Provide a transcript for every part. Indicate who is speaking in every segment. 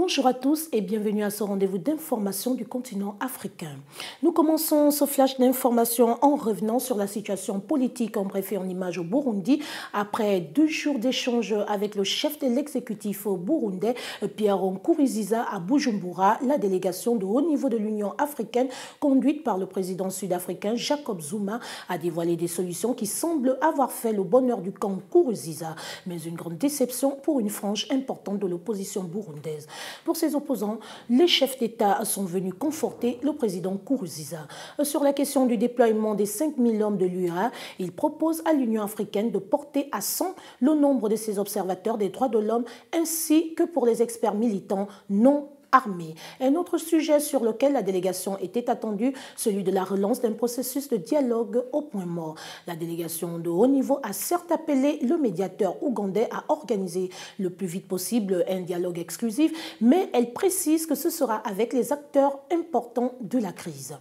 Speaker 1: Bonjour à tous et bienvenue à ce rendez-vous d'information du continent africain. Nous commençons ce flash d'information en revenant sur la situation politique en bref et en image au Burundi. Après 2 jours d'échange avec le chef de l'exécutif burundais, Pierre Nkurunziza, à Bujumbura, la délégation de haut niveau de l'Union africaine, conduite par le président sud-africain Jacob Zuma, a dévoilé des solutions qui semblent avoir fait le bonheur du camp Nkurunziza, mais une grande déception pour une frange importante de l'opposition burundaise. Pour ses opposants, les chefs d'État sont venus conforter le président Nkurunziza. Sur la question du déploiement des 5000 hommes de l'UA, il propose à l'Union africaine de porter à 100 le nombre de ses observateurs des droits de l'homme ainsi que pour les experts militants non armée. Un autre sujet sur lequel la délégation était attendue, celui de la relance d'un processus de dialogue au point mort. La délégation de haut niveau a certes appelé le médiateur ougandais à organiser le plus vite possible un dialogue exclusif, mais elle précise que ce sera avec les acteurs importants de la crise.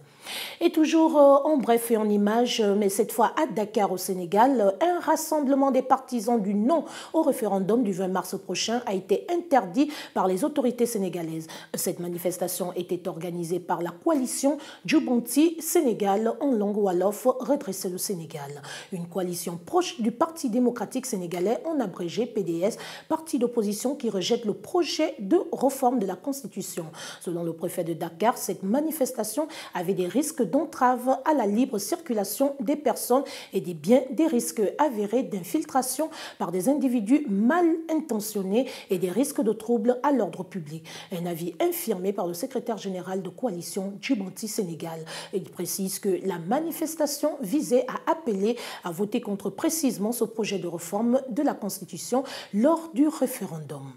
Speaker 1: Et toujours en bref et en images, mais cette fois à Dakar au Sénégal, un rassemblement des partisans du non au référendum du 20 mars prochain a été interdit par les autorités sénégalaises. Cette manifestation était organisée par la coalition Djoubonti Sénégal en langue wolof, redresser le Sénégal. Une coalition proche du Parti démocratique sénégalais, en abrégé PDS, parti d'opposition qui rejette le projet de réforme de la Constitution. Selon le préfet de Dakar, cette manifestation avait des risques d'entrave à la libre circulation des personnes et des biens, des risques avérés d'infiltration par des individus mal intentionnés et des risques de troubles à l'ordre public. Un avis infirmé par le secrétaire général de coalition Djoubonti Sénégal. Il précise que la manifestation visait à appeler à voter contre précisément ce projet de réforme de la Constitution lors du référendum.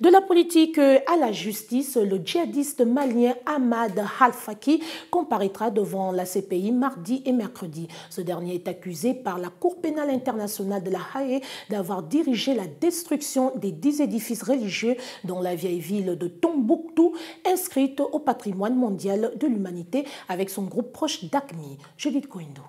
Speaker 1: De la politique à la justice, le djihadiste malien Ahmad Al-Faqi comparaîtra devant la CPI mardi et mercredi. Ce dernier est accusé par la Cour pénale internationale de la Haye d'avoir dirigé la destruction des 10 édifices religieux dans la vieille ville de Tombouctou, inscrite au patrimoine mondial de l'humanité avec son groupe proche d'AQMI. Judith Koindo.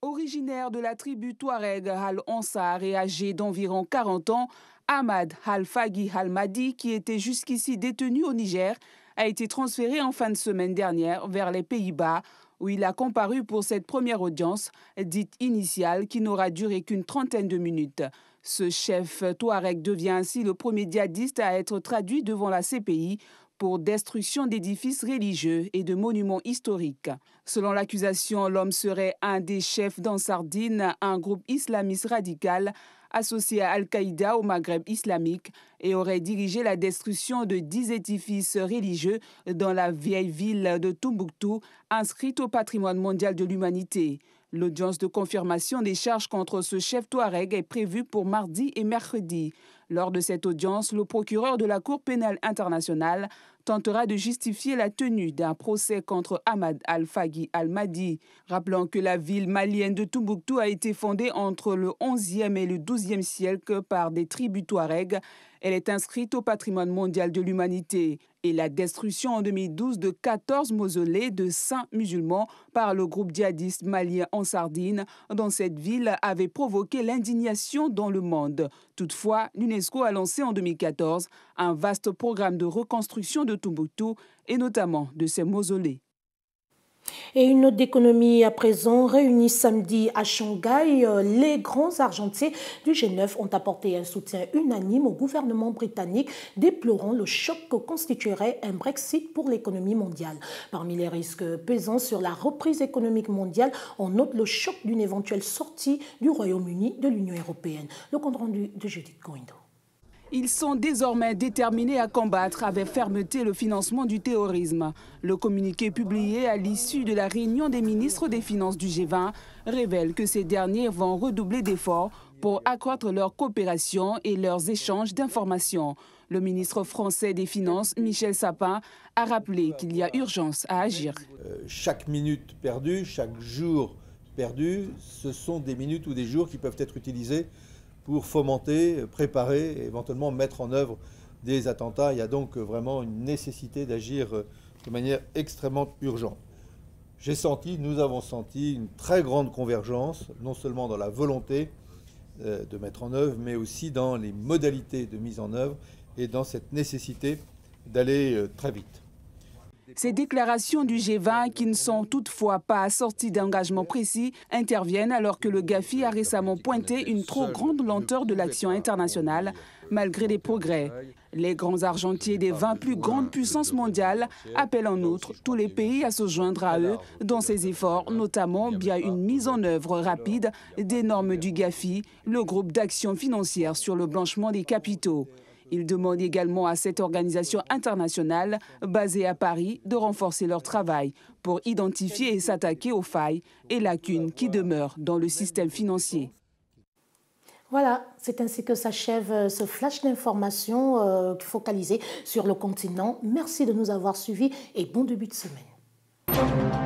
Speaker 2: Originaire de la tribu Touareg Al-Ansar et âgé d'environ 40 ans, Ahmad Al-Faqi Al-Mahdi, qui était jusqu'ici détenu au Niger, a été transféré en fin de semaine dernière vers les Pays-Bas, où il a comparu pour cette première audience, dite initiale, qui n'aura duré qu'une trentaine de minutes. Ce chef Touareg devient ainsi le premier djihadiste à être traduit devant la CPI pour destruction d'édifices religieux et de monuments historiques. Selon l'accusation, l'homme serait un des chefs d'Ansardine, un groupe islamiste radical associé à Al-Qaïda au Maghreb islamique, et aurait dirigé la destruction de 10 édifices religieux dans la vieille ville de Tombouctou, inscrite au patrimoine mondial de l'humanité. L'audience de confirmation des charges contre ce chef Touareg est prévue pour mardi et mercredi. Lors de cette audience, le procureur de la Cour pénale internationale tentera de justifier la tenue d'un procès contre Ahmad Al-Faqi Al-Mahdi. Rappelons que la ville malienne de Tombouctou a été fondée entre le XIe et le XIIe siècle par des tribus Touareg. Elle est inscrite au patrimoine mondial de l'humanité. Et la destruction en 2012 de 14 mausolées de saints musulmans par le groupe djihadiste malien Ansardine dans cette ville avait provoqué l'indignation dans le monde. Toutefois, l'UNESCO a lancé en 2014 un vaste programme de reconstruction de Tombouctou et notamment de ses mausolées.
Speaker 1: Et une note d'économie à présent, réunie samedi à Shanghai, les grands argentiers du G9 ont apporté un soutien unanime au gouvernement britannique, déplorant le choc que constituerait un Brexit pour l'économie mondiale. Parmi les risques pesant sur la reprise économique mondiale, on note le choc d'une éventuelle sortie du Royaume-Uni de l'Union européenne. Le compte rendu de Judith Koindo.
Speaker 2: Ils sont désormais déterminés à combattre avec fermeté le financement du terrorisme. Le communiqué publié à l'issue de la réunion des ministres des Finances du G20 révèle que ces derniers vont redoubler d'efforts pour accroître leur coopération et leurs échanges d'informations. Le ministre français des Finances, Michel Sapin, a rappelé qu'il y a urgence à agir.
Speaker 3: Chaque minute perdue, chaque jour perdu, ce sont des minutes ou des jours qui peuvent être utilisés pour fomenter, préparer et éventuellement mettre en œuvre des attentats. Il y a donc vraiment une nécessité d'agir de manière extrêmement urgente. Nous avons senti une très grande convergence, non seulement dans la volonté de mettre en œuvre, mais aussi dans les modalités de mise en œuvre. et dans cette nécessité d'aller très vite.
Speaker 2: Ces déclarations du G20, qui ne sont toutefois pas assorties d'engagements précis, interviennent alors que le GAFI a récemment pointé une trop grande lenteur de l'action internationale, malgré les progrès. Les grands argentiers des 20 plus grandes puissances mondiales appellent en outre tous les pays à se joindre à eux dans ces efforts, notamment via une mise en œuvre rapide des normes du GAFI, le groupe d'action financière sur le blanchiment des capitaux. Il demande également à cette organisation internationale, basée à Paris, de renforcer leur travail pour identifier et s'attaquer aux failles et lacunes qui demeurent dans le système financier.
Speaker 1: Voilà, c'est ainsi que s'achève ce flash d'information focalisé sur le continent. Merci de nous avoir suivis et bon début de semaine.